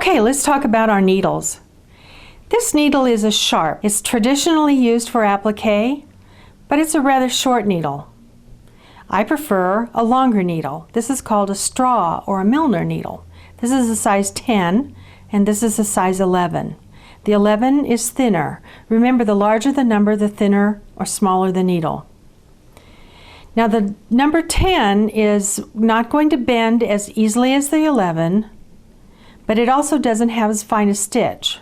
Okay, let's talk about our needles. This needle is a sharp. It's traditionally used for applique, but it's a rather short needle. I prefer a longer needle. This is called a straw or a Milner needle. This is a size 10 and this is a size 11. The 11 is thinner. Remember, the larger the number, the thinner or smaller the needle. Now the number 10 is not going to bend as easily as the 11, but it also doesn't have as fine a stitch.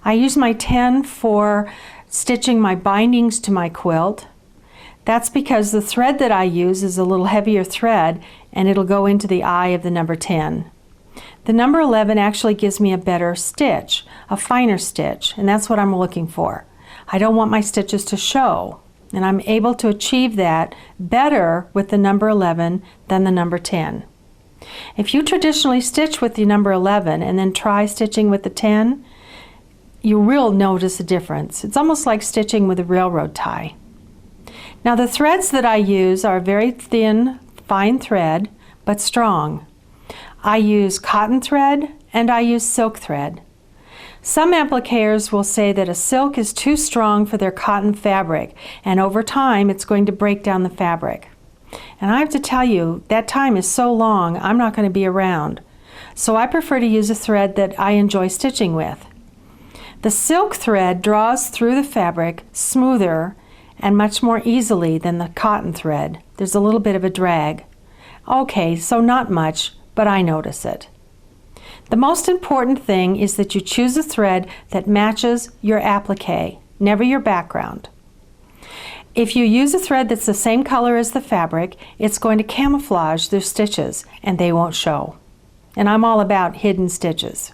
I use my 10 for stitching my bindings to my quilt. That's because the thread that I use is a little heavier thread and it'll go into the eye of the number 10. The number 11 actually gives me a better stitch, a finer stitch, and that's what I'm looking for. I don't want my stitches to show, and I'm able to achieve that better with the number 11 than the number 10. If you traditionally stitch with the number 11 and then try stitching with the 10, you will notice a difference. It's almost like stitching with a railroad tie. Now the threads that I use are very thin, fine thread, but strong. I use cotton thread and I use silk thread. Some appliqueurs will say that a silk is too strong for their cotton fabric, and over time it's going to break down the fabric. And I have to tell you, that time is so long, I'm not going to be around. So I prefer to use a thread that I enjoy stitching with. The silk thread draws through the fabric smoother and much more easily than the cotton thread. There's a little bit of a drag. Okay, so not much, but I notice it. The most important thing is that you choose a thread that matches your applique, never your background. If you use a thread that's the same color as the fabric, it's going to camouflage their stitches and they won't show. And I'm all about hidden stitches.